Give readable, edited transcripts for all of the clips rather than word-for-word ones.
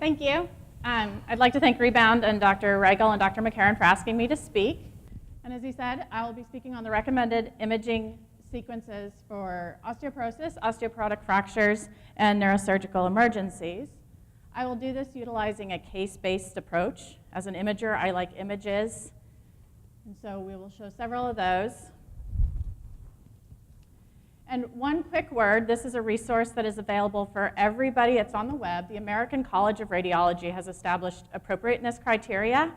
Thank you. I'd like to thank Rebound and Dr. Reigel and Dr. McCarran for asking me to speak. And as he said, I will be speaking on the recommended imaging sequences for osteoporosis, osteoporotic fractures, and neurosurgical emergencies. I will do this utilizing a case-based approach. As an imager, I like images, and so we will show several of those. And one quick word, this is a resource that is available for everybody. It's on the web. The American College of Radiology has established appropriateness criteria.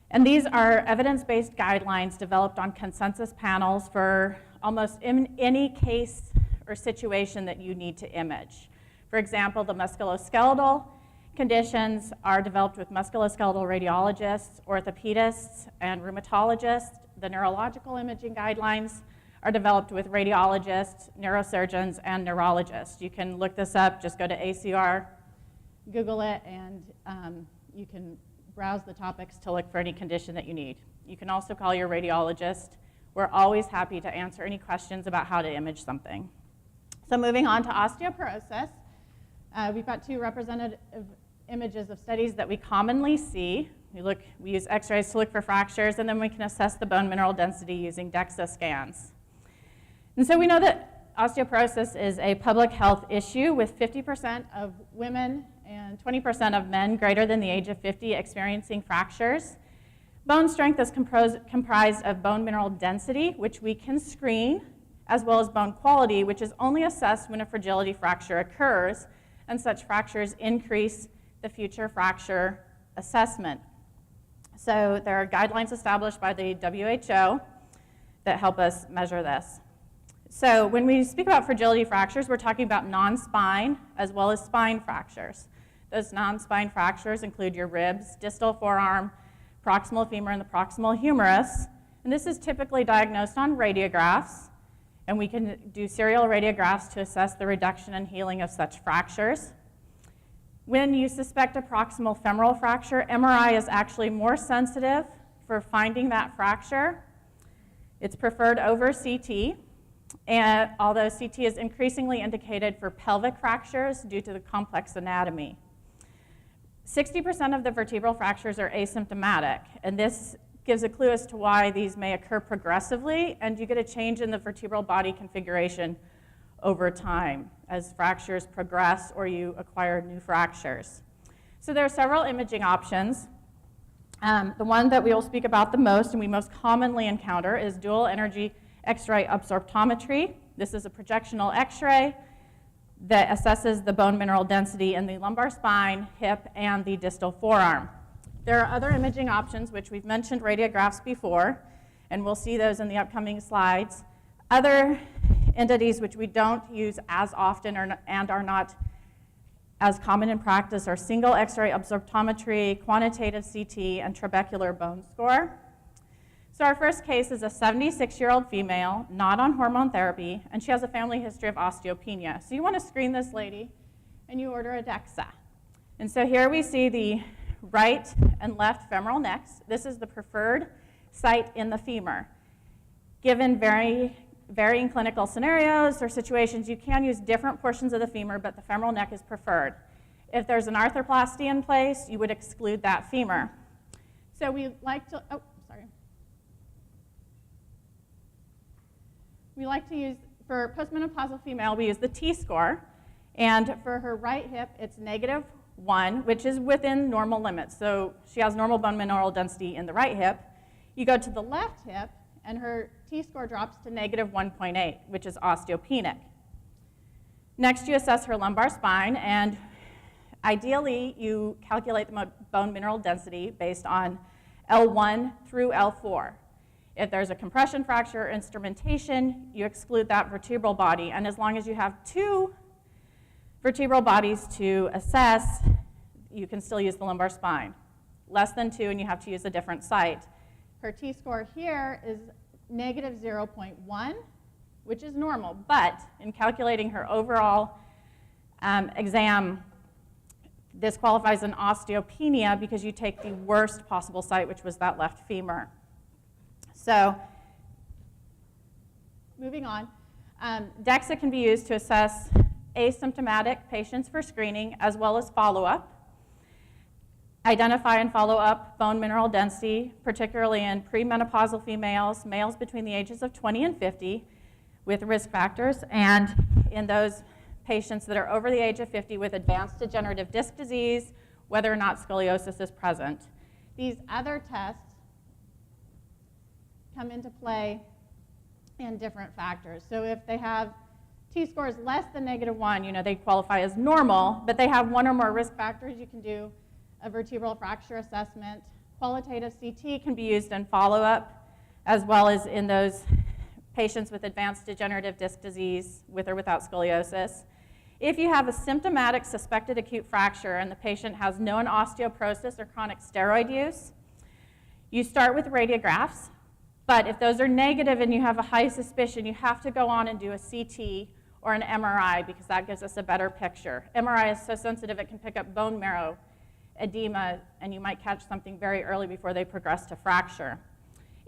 And these are evidence-based guidelines developed on consensus panels for almost any case or situation that you need to image. For example, the musculoskeletal conditions are developed with musculoskeletal radiologists, orthopedists, and rheumatologists. The neurological imaging guidelines are developed with radiologists, neurosurgeons, and neurologists. You can look this up, just go to ACR, Google it, and you can browse the topics to look for any condition that you need. You can also call your radiologist. We're always happy to answer any questions about how to image something. So moving on to osteoporosis, we've got two representative images of studies that we commonly see. We use x-rays to look for fractures, and then we can assess the bone mineral density using DEXA scans. And so we know that osteoporosis is a public health issue, with 50% of women and 20% of men greater than the age of 50 experiencing fractures. Bone strength is comprised of bone mineral density, which we can screen, as well as bone quality, which is only assessed when a fragility fracture occurs, and such fractures increase the future fracture assessment. So there are guidelines established by the WHO that help us measure this. So when we speak about fragility fractures, we're talking about non-spine as well as spine fractures. Those non-spine fractures include your ribs, distal forearm, proximal femur, and the proximal humerus. And this is typically diagnosed on radiographs, and we can do serial radiographs to assess the reduction and healing of such fractures. When you suspect a proximal femoral fracture, MRI is actually more sensitive for finding that fracture. It's preferred over CT, and although CT is increasingly indicated for pelvic fractures due to the complex anatomy. 60% of the vertebral fractures are asymptomatic, and this gives a clue as to why these may occur progressively, and you get a change in the vertebral body configuration over time as fractures progress or you acquire new fractures. So there are several imaging options. The one that we will speak about the most and we most commonly encounter is dual energy X-ray absorptometry. This is a projectional X-ray that assesses the bone mineral density in the lumbar spine, hip, and the distal forearm. There are other imaging options, which we've mentioned radiographs before, and we'll see those in the upcoming slides. Other entities which we don't use as often and are not as common in practice are single X-ray absorptometry, quantitative CT, and trabecular bone score. So our first case is a 76-year-old female, not on hormone therapy, and she has a family history of osteopenia. So you want to screen this lady, and you order a DEXA. And so here we see the right and left femoral necks. This is the preferred site in the femur. Given varying clinical scenarios or situations, you can use different portions of the femur, but the femoral neck is preferred. If there's an arthroplasty in place, you would exclude that femur. So we like to, we like to use, for postmenopausal female, we use the T-score, and for her right hip, it's -1, which is within normal limits. So she has normal bone mineral density in the right hip. You go to the left hip, and her T-score drops to -1.8, which is osteopenic. Next, you assess her lumbar spine, and ideally, you calculate the bone mineral density based on L1 through L4. If there's a compression fracture or instrumentation, you exclude that vertebral body, and as long as you have 2 vertebral bodies to assess, you can still use the lumbar spine. Less than 2, and you have to use a different site. Her T-score here is -0.1, which is normal, but in calculating her overall exam, this qualifies an osteopenia because you take the worst possible site, which was that left femur. So moving on, DEXA can be used to assess asymptomatic patients for screening as well as follow-up. Identify and follow up bone mineral density, particularly in premenopausal females, males between the ages of 20 and 50 with risk factors, and in those patients that are over the age of 50 with advanced degenerative disc disease, whether or not scoliosis is present. These other tests come into play in different factors. So if they have T-scores less than -1, they qualify as normal, but they have one or more risk factors, you can do a vertebral fracture assessment. Qualitative CT can be used in follow-up, as well as in those patients with advanced degenerative disc disease with or without scoliosis. If you have a symptomatic suspected acute fracture and the patient has known osteoporosis or chronic steroid use, you start with radiographs, but if those are negative and you have a high suspicion, you have to go on and do a CT or an MRI because that gives us a better picture. MRI is so sensitive it can pick up bone marrow edema, and you might catch something very early before they progress to fracture.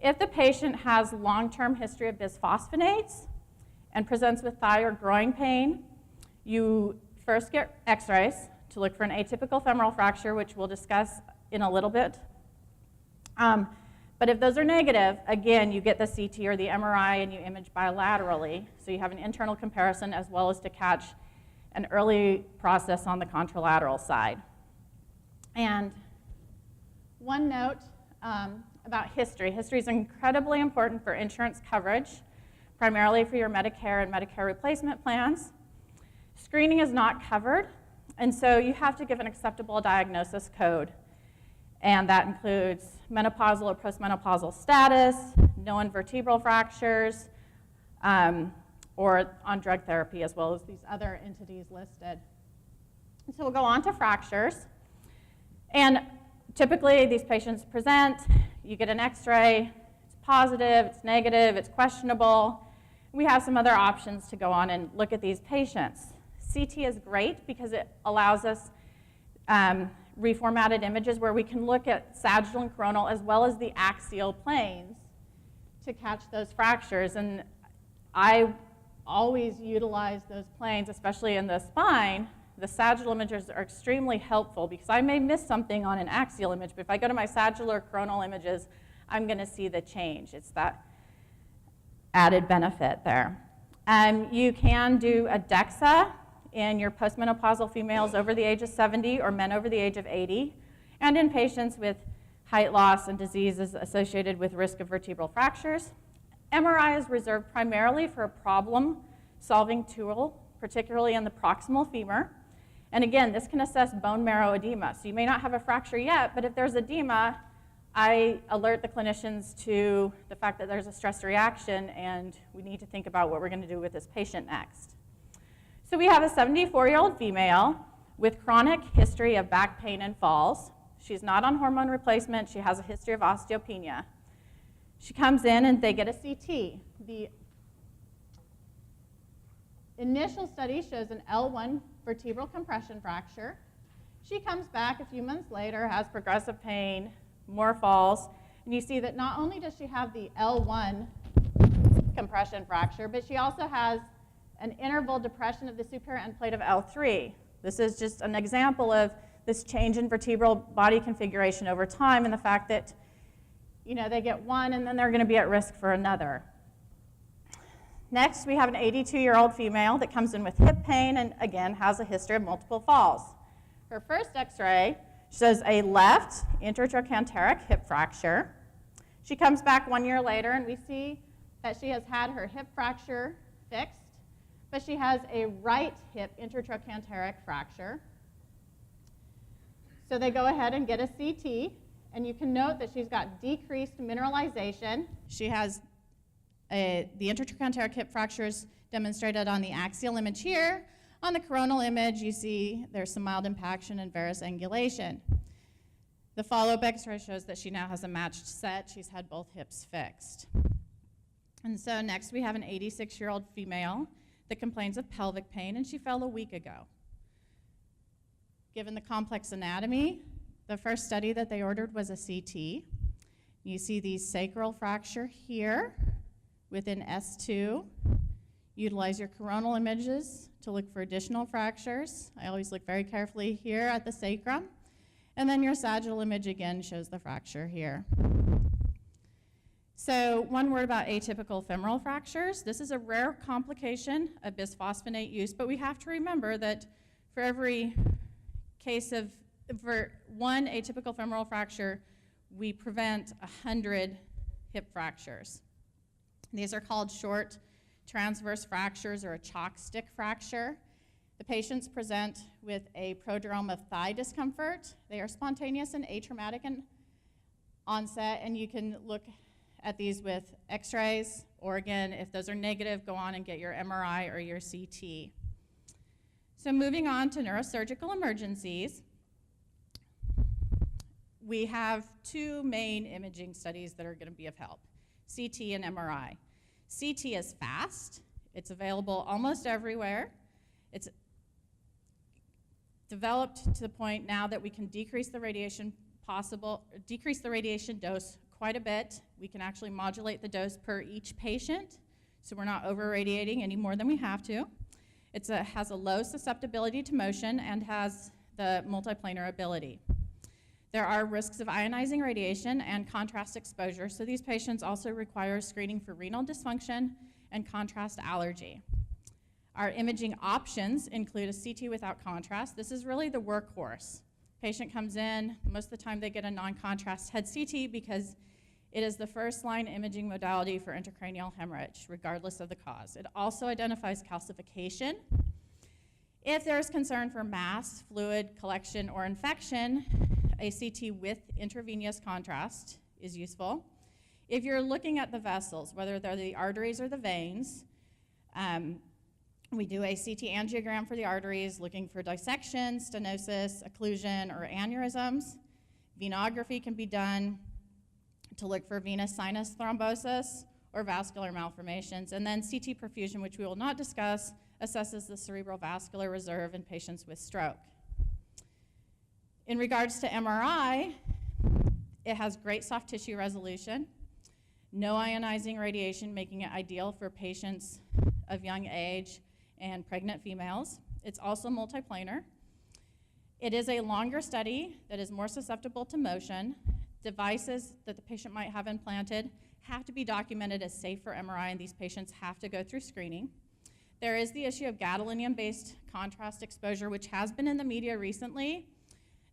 If the patient has long-term history of bisphosphonates and presents with thigh or groin pain, you first get x-rays to look for an atypical femoral fracture, which we'll discuss in a little bit. But if those are negative, again, you get the CT or the MRI and you image bilaterally, so you have an internal comparison as well as to catch an early process on the contralateral side. And one note about history. History is incredibly important for insurance coverage, primarily for your Medicare and Medicare replacement plans. Screening is not covered, and so you have to give an acceptable diagnosis code. And that includes menopausal or postmenopausal status, known vertebral fractures, or on drug therapy, as well as these other entities listed. And so we'll go on to fractures. And typically, these patients present, you get an x-ray, it's positive, it's negative, it's questionable. We have some other options to go on and look at these patients. CT is great because it allows us reformatted images where we can look at sagittal and coronal as well as the axial planes to catch those fractures. And I always utilize those planes, especially in the spine. The sagittal images are extremely helpful because I may miss something on an axial image, but if I go to my sagittal or coronal images, I'm going to see the change. It's that added benefit there. You can do a DEXA in your postmenopausal females over the age of 70 or men over the age of 80, and in patients with height loss and diseases associated with risk of vertebral fractures. MRI is reserved primarily for a problem-solving tool, particularly in the proximal femur. And again, this can assess bone marrow edema. So you may not have a fracture yet, but if there's edema, I alert the clinicians to the fact that there's a stress reaction and we need to think about what we're going to do with this patient next. So we have a 74-year-old female with chronic history of back pain and falls. She's not on hormone replacement. She has a history of osteopenia. She comes in and they get a CT. The initial study shows an L1 vertebral compression fracture. She comes back a few months later, has progressive pain, more falls, and you see that not only does she have the L1 compression fracture, but she also has an interval depression of the superior end plate of L3. This is just an example of this change in vertebral body configuration over time and the fact that they get one and then they're going to be at risk for another. Next, we have an 82-year-old female that comes in with hip pain and, again, has a history of multiple falls. Her first x-ray shows a left intertrochanteric hip fracture. She comes back 1 year later, and we see that she has had her hip fracture fixed, but she has a right hip intertrochanteric fracture. So they go ahead and get a CT, and you can note that she's got decreased mineralization. She has the intertrochanteric hip fractures demonstrated on the axial image here. On the coronal image, you see there's some mild impaction and varus angulation. The follow-up x-ray shows that she now has a matched set. She's had both hips fixed. And so next we have an 86-year-old female that complains of pelvic pain, and she fell a week ago. Given the complex anatomy, the first study that they ordered was a CT. You see the sacral fracture here within S2. Utilize your coronal images to look for additional fractures. I always look very carefully here at the sacrum. And then your sagittal image again shows the fracture here. So one word about atypical femoral fractures. This is a rare complication of bisphosphonate use, but we have to remember that for every case of, for one atypical femoral fracture, we prevent 100 hip fractures. These are called short transverse fractures or a chalk stick fracture. The patients present with a prodrome of thigh discomfort. They are spontaneous and atraumatic in onset, and you can look at these with x-rays, or again, if those are negative, go on and get your MRI or your CT. So moving on to neurosurgical emergencies, we have two main imaging studies that are going to be of help, CT and MRI. CT is fast. It's available almost everywhere. It's developed to the point now that we can decrease the radiation dose quite a bit. We can actually modulate the dose per each patient, so we're not over-radiating any more than we have to. It has a low susceptibility to motion and has the multiplanar ability. There are risks of ionizing radiation and contrast exposure, so these patients also require screening for renal dysfunction and contrast allergy. Our imaging options include a CT without contrast. This is really the workhorse. Patient comes in, most of the time they get a non-contrast head CT because it is the first-line imaging modality for intracranial hemorrhage, regardless of the cause. It also identifies calcification. If there is concern for mass, fluid collection, or infection, a CT with intravenous contrast is useful. If you're looking at the vessels, whether they're the arteries or the veins, we do a CT angiogram for the arteries, looking for dissection, stenosis, occlusion, or aneurysms. Venography can be done to look for venous sinus thrombosis or vascular malformations. And then CT perfusion, which we will not discuss, assesses the cerebral vascular reserve in patients with stroke. In regards to MRI, it has great soft tissue resolution, no ionizing radiation, making it ideal for patients of young age and pregnant females. It's also multiplanar. It is a longer study that is more susceptible to motion. Devices that the patient might have implanted have to be documented as safe for MRI, and these patients have to go through screening. There is the issue of gadolinium-based contrast exposure, which has been in the media recently,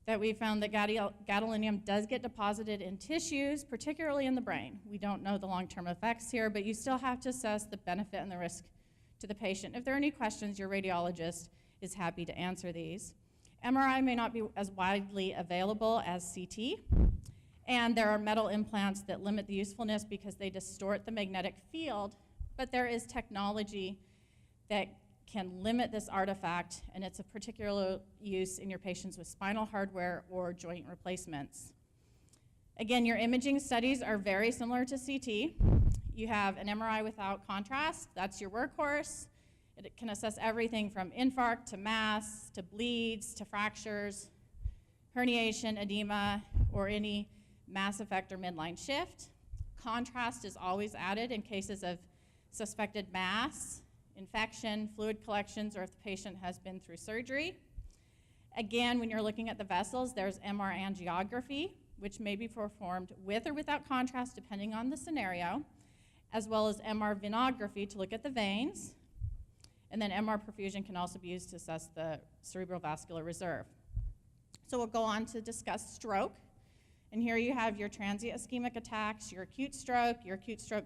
that we found that gadolinium does get deposited in tissues, particularly in the brain. We don't know the long-term effects here, but you still have to assess the benefit and the risk to the patient. If there are any questions, your radiologist is happy to answer these. MRI may not be as widely available as CT, and there are metal implants that limit the usefulness because they distort the magnetic field, but there is technology that can limit this artifact, and it's a particular use in your patients with spinal hardware or joint replacements. Again, your imaging studies are very similar to CT. You have an MRI without contrast, that's your workhorse. It can assess everything from infarct to mass, to bleeds, to fractures, herniation, edema, or any mass effect or midline shift. Contrast is always added in cases of suspected mass, infection, fluid collections, or if the patient has been through surgery. Again, when you're looking at the vessels, there's MR angiography, which may be performed with or without contrast depending on the scenario, as well as MR venography to look at the veins. And then MR perfusion can also be used to assess the cerebral vascular reserve. So we'll go on to discuss stroke. And here you have your transient ischemic attacks, your acute stroke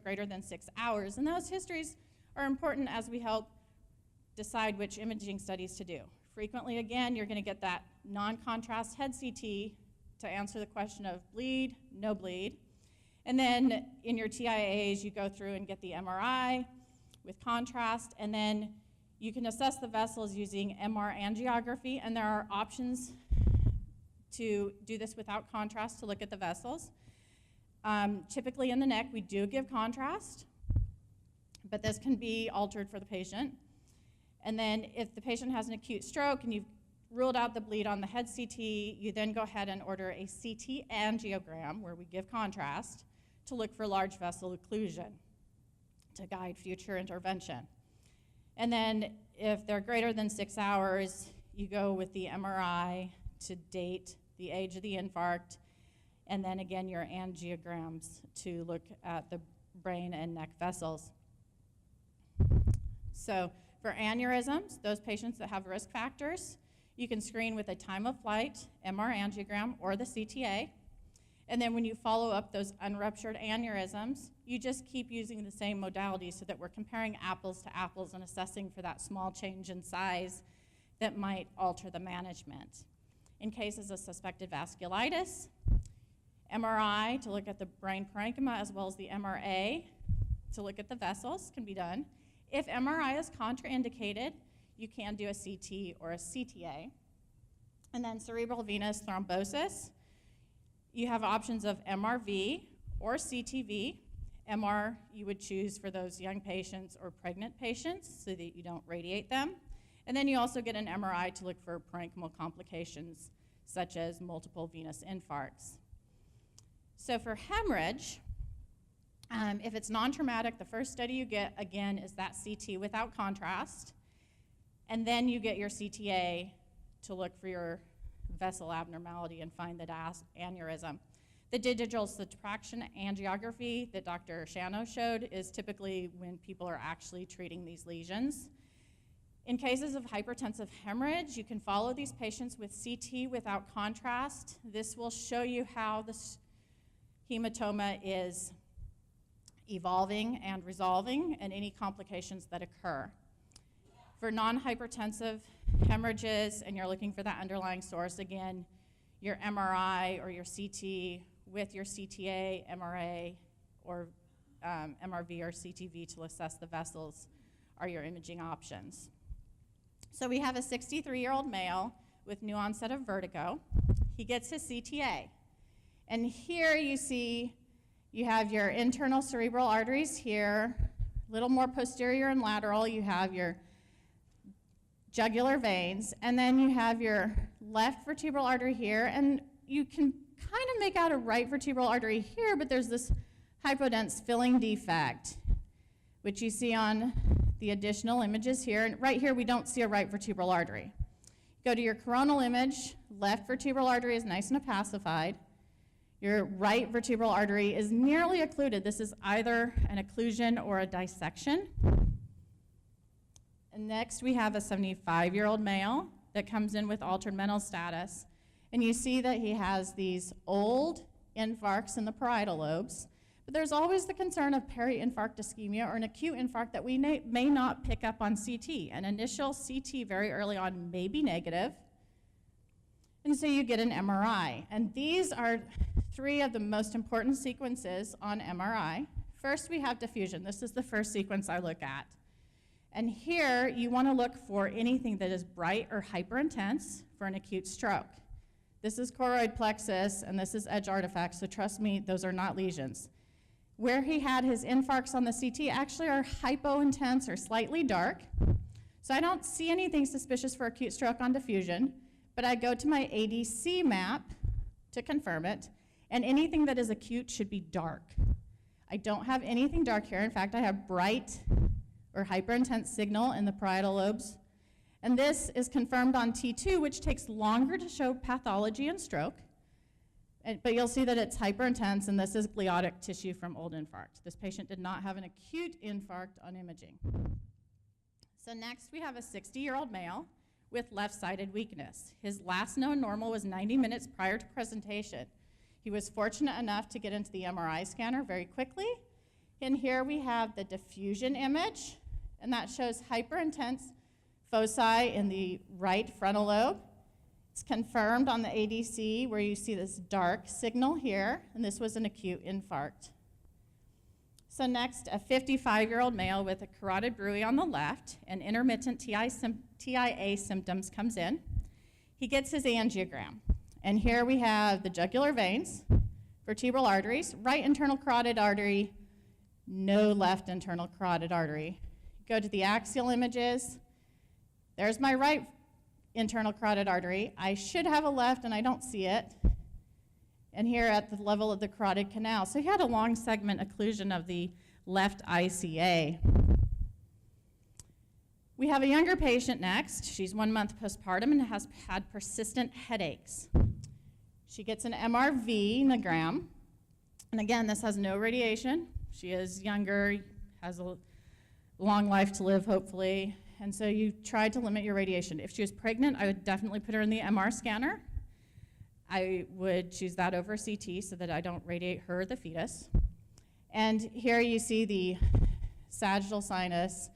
greater than 6 hours. And those histories are important as we help decide which imaging studies to do. Frequently, again, you're going to get that non-contrast head CT to answer the question of bleed, no bleed. And then in your TIAs, you go through and get the MRI with contrast, and then you can assess the vessels using MR angiography, and there are options to do this without contrast to look at the vessels. Typically in the neck, we do give contrast, but this can be altered for the patient. And then if the patient has an acute stroke and you've ruled out the bleed on the head CT, you then go ahead and order a CT angiogram where we give contrast to look for large vessel occlusion to guide future intervention. And then if they're greater than 6 hours, you go with the MRI to date the age of the infarct, and then again your angiograms to look at the brain and neck vessels. So for aneurysms, those patients that have risk factors, you can screen with a time of flight, MR angiogram, or the CTA. And then when you follow up those unruptured aneurysms, you just keep using the same modality so that we're comparing apples to apples and assessing for that small change in size that might alter the management. In cases of suspected vasculitis, MRI to look at the brain parenchyma as well as the MRA to look at the vessels can be done. If MRI is contraindicated, you can do a CT or a CTA. And then cerebral venous thrombosis, you have options of MRV or CTV. MR you would choose for those young patients or pregnant patients so that you don't radiate them. And then you also get an MRI to look for parenchymal complications such as multiple venous infarcts. So for hemorrhage, if it's non-traumatic, the first study you get, again, is that CT without contrast. And then you get your CTA to look for your vessel abnormality and find the aneurysm. The digital subtraction angiography that Dr. Shano showed is typically when people are actually treating these lesions. In cases of hypertensive hemorrhage, you can follow these patients with CT without contrast. This will show you how the hematoma is evolving and resolving and any complications that occur. For non-hypertensive hemorrhages and you're looking for that underlying source, again, your MRI or your CT with your CTA, MRA, or MRV or CTV to assess the vessels are your imaging options. So we have a 63-year-old male with new onset of vertigo. He gets his CTA. And here you see you have your internal cerebral arteries here, a little more posterior and lateral. You have your jugular veins, and then you have your left vertebral artery here, and you can kind of make out a right vertebral artery here, but there's this hypodense filling defect, which you see on the additional images here. And right here, we don't see a right vertebral artery. Go to your coronal image, left vertebral artery is nice and opacified. Your right vertebral artery is nearly occluded. This is either an occlusion or a dissection. And next, we have a 75-year-old male that comes in with altered mental status. And you see that he has these old infarcts in the parietal lobes. But there's always the concern of peri-infarct ischemia or an acute infarct that we may not pick up on CT. An initial CT very early on may be negative. And so you get an MRI. And these are three of the most important sequences on MRI. First, we have diffusion. This is the first sequence I look at. And here, you want to look for anything that is bright or hyperintense for an acute stroke. This is choroid plexus, and this is edge artifact, so trust me, those are not lesions. Where he had his infarcts on the CT actually are hypointense or slightly dark. So I don't see anything suspicious for acute stroke on diffusion, but I go to my ADC map to confirm it, and anything that is acute should be dark. I don't have anything dark here. In fact, I have bright or hyperintense signal in the parietal lobes. And this is confirmed on T2, which takes longer to show pathology and stroke. But you'll see that it's hyperintense, and this is gliotic tissue from old infarct. This patient did not have an acute infarct on imaging. So next, we have a 60-year-old male with left-sided weakness. His last known normal was 90 minutes prior to presentation. He was fortunate enough to get into the MRI scanner very quickly. And here we have the diffusion image, and that shows hyperintense foci in the right frontal lobe. It's confirmed on the ADC where you see this dark signal here, and this was an acute infarct. So next, a 55-year-old male with a carotid bruit on the left and intermittent TIA symptoms comes in. He gets his angiogram, and here we have the jugular veins, vertebral arteries, right internal carotid artery, no left internal carotid artery. Go to the axial images. There's my right internal carotid artery. I should have a left, and I don't see it. And here at the level of the carotid canal. So he had a long segment occlusion of the left ICA. We have a younger patient next. She's 1 month postpartum and has had persistent headaches. She gets an MR venogram. And again, this has no radiation. She is younger, has a long life to live, hopefully. And so you try to limit your radiation. If she was pregnant, I would definitely put her in the MR scanner. I would choose that over CT so that I don't radiate her, the fetus. And here you see the sagittal sinus,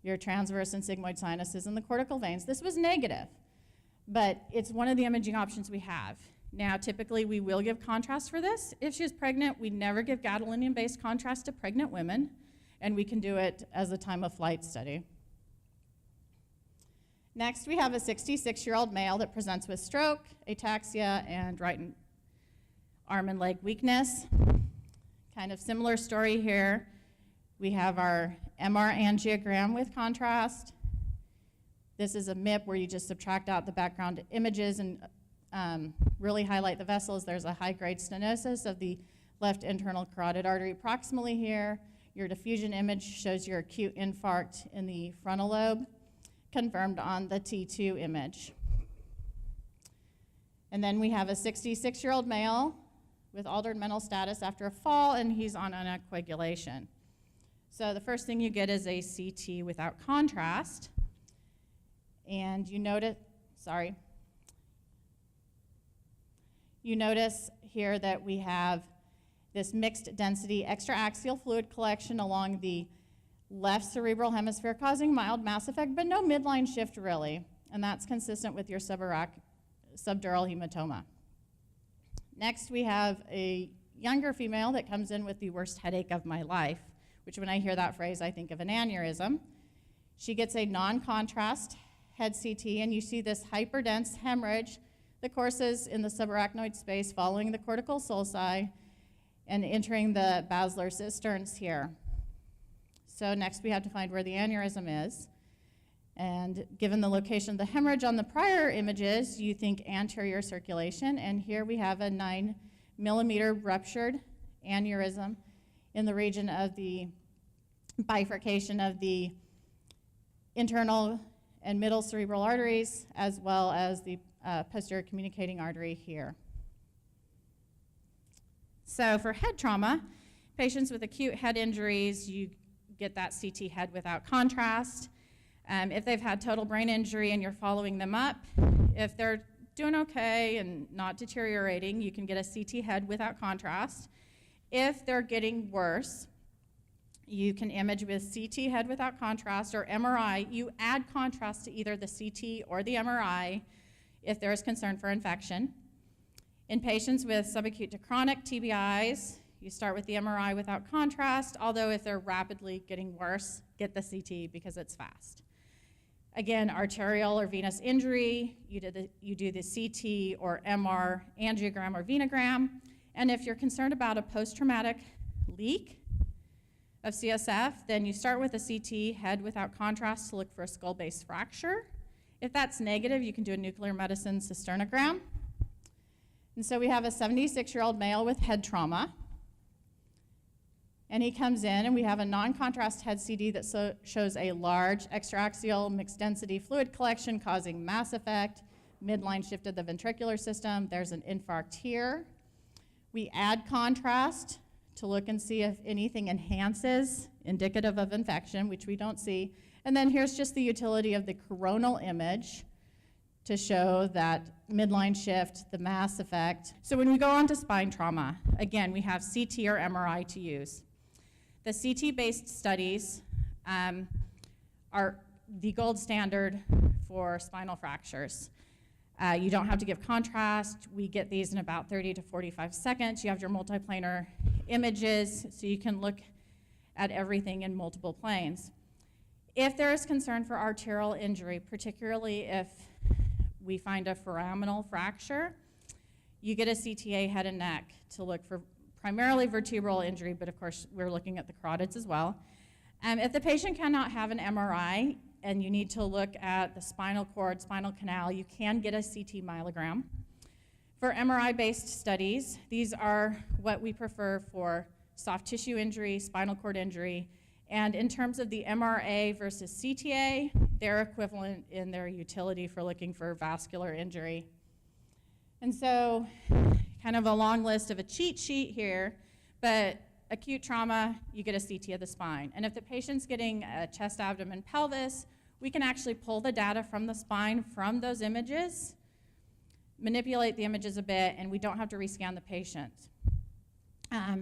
your transverse and sigmoid sinuses, and the cortical veins. This was negative, but it's one of the imaging options we have. Now, typically, we will give contrast for this. If she's pregnant, we never give gadolinium-based contrast to pregnant women, and we can do it as a time-of-flight study. Next, we have a 66-year-old male that presents with stroke, ataxia, and right arm and leg weakness. Kind of similar story here. We have our MR angiogram with contrast. This is a MIP where you just subtract out the background images and really highlight the vessels. There's a high-grade stenosis of the left internal carotid artery proximally here. Your diffusion image shows your acute infarct in the frontal lobe, confirmed on the T2 image. And then we have a 66-year-old male with altered mental status after a fall, and he's on anticoagulation. So the first thing you get is a CT without contrast. And you notice here that we have this mixed density extraaxial fluid collection along the left cerebral hemisphere causing mild mass effect, but no midline shift really. And that's consistent with your subdural hematoma. Next, we have a younger female that comes in with the worst headache of my life, which when I hear that phrase, I think of an aneurysm. She gets a non-contrast head CT, and you see this hyperdense hemorrhage that courses in the subarachnoid space following the cortical sulci and entering the basilar cisterns here. So next we have to find where the aneurysm is. And given the location of the hemorrhage on the prior images, you think anterior circulation. And here we have a 9-millimeter ruptured aneurysm in the region of the bifurcation of the internal and middle cerebral arteries, as well as the posterior communicating artery here. So for head trauma, patients with acute head injuries, you get that CT head without contrast. If they've had total brain injury and you're following them up, if they're doing okay and not deteriorating, you can get a CT head without contrast. If they're getting worse, you can image with CT head without contrast or MRI. You add contrast to either the CT or the MRI if there is concern for infection. In patients with subacute to chronic TBIs, you start with the MRI without contrast, although if they're rapidly getting worse, get the CT because it's fast. Again, arterial or venous injury, you do the CT or MR angiogram or venogram. And if you're concerned about a post-traumatic leak of CSF, then you start with a CT head without contrast to look for a skull-base fracture. If that's negative, you can do a nuclear medicine cisternogram. And so we have a 76-year-old male with head trauma. And he comes in, and we have a non-contrast head CD that shows a large extraaxial mixed density fluid collection causing mass effect, midline shift of the ventricular system. There's an infarct here. We add contrast to look and see if anything enhances, indicative of infection, which we don't see. And then here's just the utility of the coronal image to show that midline shift, the mass effect. So when we go on to spine trauma, again, we have CT or MRI to use. The CT-based studies are the gold standard for spinal fractures. You don't have to give contrast. We get these in about 30 to 45 seconds. You have your multiplanar images, so you can look at everything in multiple planes. If there is concern for arterial injury, particularly if we find a foraminal fracture, you get a CTA head and neck to look for primarily vertebral injury, but of course we're looking at the carotids as well. If the patient cannot have an MRI and you need to look at the spinal cord, spinal canal, you can get a CT myelogram. For MRI-based studies, these are what we prefer for soft tissue injury, spinal cord injury, and in terms of the MRA versus CTA, they're equivalent in their utility for looking for vascular injury. And so kind of a long list of a cheat sheet here, but acute trauma, you get a CT of the spine. And if the patient's getting a chest, abdomen, pelvis, we can actually pull the data from the spine from those images, manipulate the images a bit, and we don't have to rescan the patient.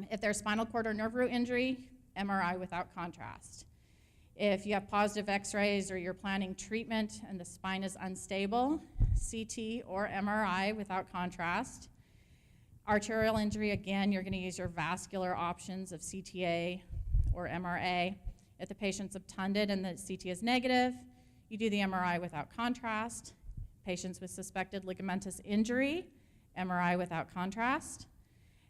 If there's spinal cord or nerve root injury, MRI without contrast. If you have positive x-rays or you're planning treatment and the spine is unstable, CT or MRI without contrast. Arterial injury, again, you're going to use your vascular options of CTA or MRA. If the patient's obtunded and the CT is negative, you do the MRI without contrast. Patients with suspected ligamentous injury, MRI without contrast.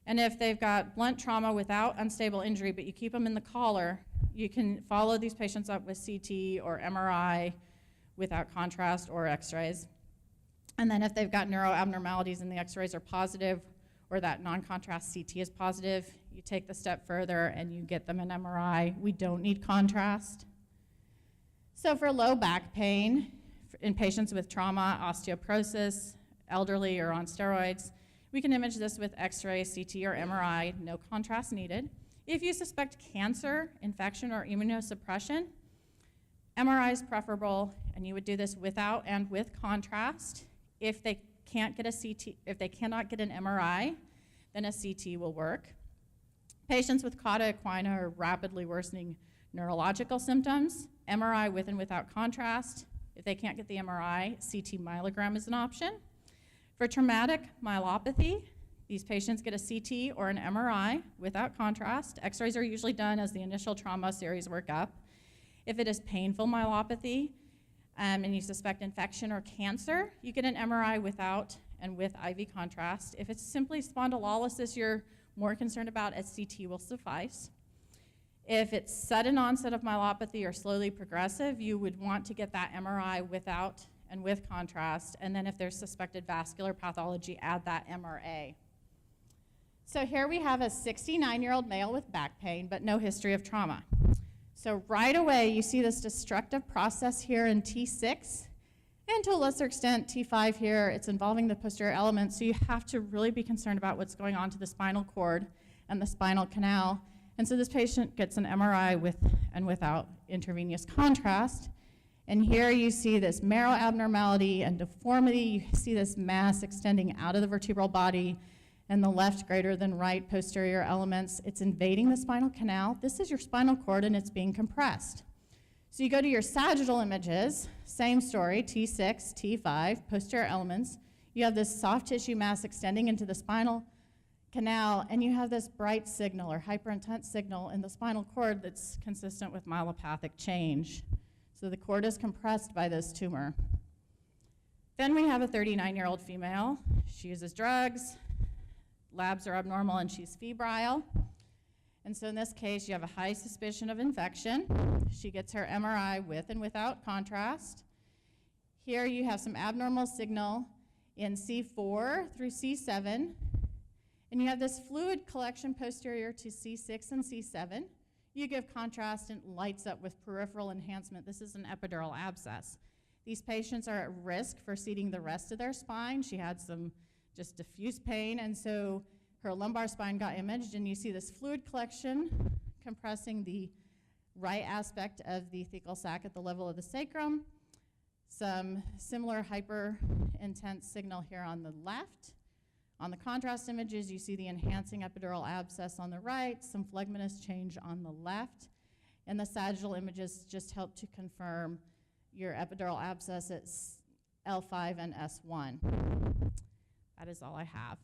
And if they've got blunt trauma without unstable injury, but you keep them in the collar, you can follow these patients up with CT or MRI without contrast or x-rays. And then if they've got neuroabnormalities and the x-rays are positive or that non-contrast CT is positive, you take the step further and you get them an MRI. We don't need contrast. So for low back pain, in patients with trauma, osteoporosis, elderly or on steroids, we can image this with x-ray, CT, or MRI, no contrast needed. If you suspect cancer, infection, or immunosuppression, MRI is preferable, and you would do this without and with contrast. If they can't get a CT, if they cannot get an MRI, then a CT will work. Patients with cauda equina or rapidly worsening neurological symptoms, MRI with and without contrast. If they can't get the MRI, CT myelogram is an option. For traumatic myelopathy, these patients get a CT or an MRI without contrast. X-rays are usually done as the initial trauma series work up. If it is painful myelopathy and you suspect infection or cancer, you get an MRI without and with IV contrast. If it's simply spondylolysis you're more concerned about, a CT will suffice. If it's sudden onset of myelopathy or slowly progressive, you would want to get that MRI without and with contrast, and then if there's suspected vascular pathology, add that MRA. So here we have a 69-year-old male with back pain, but no history of trauma. So right away, you see this destructive process here in T6, and to a lesser extent, T5 here. It's involving the posterior element, so you have to really be concerned about what's going on to the spinal cord and the spinal canal. And so this patient gets an MRI with and without intravenous contrast. And here you see this marrow abnormality and deformity. You see this mass extending out of the vertebral body and the left greater than right posterior elements. It's invading the spinal canal. This is your spinal cord and it's being compressed. So you go to your sagittal images, same story, T6, T5, posterior elements. You have this soft tissue mass extending into the spinal canal, and you have this bright signal or hyperintense signal in the spinal cord that's consistent with myelopathic change. So the cord is compressed by this tumor. Then we have a 39-year-old female. She uses drugs, labs are abnormal, and she's febrile. And so in this case, you have a high suspicion of infection. She gets her MRI with and without contrast. Here you have some abnormal signal in C4 through C7. And you have this fluid collection posterior to C6 and C7. You give contrast and it lights up with peripheral enhancement. This is an epidural abscess. These patients are at risk for seeding the rest of their spine. She had some just diffuse pain, and so her lumbar spine got imaged, and you see this fluid collection compressing the right aspect of the thecal sac at the level of the sacrum. Some similar hyper-intense signal here on the left. On the contrast images, you see the enhancing epidural abscess on the right, some phlegmonous change on the left, and the sagittal images just help to confirm your epidural abscess at L5 and S1. That is all I have.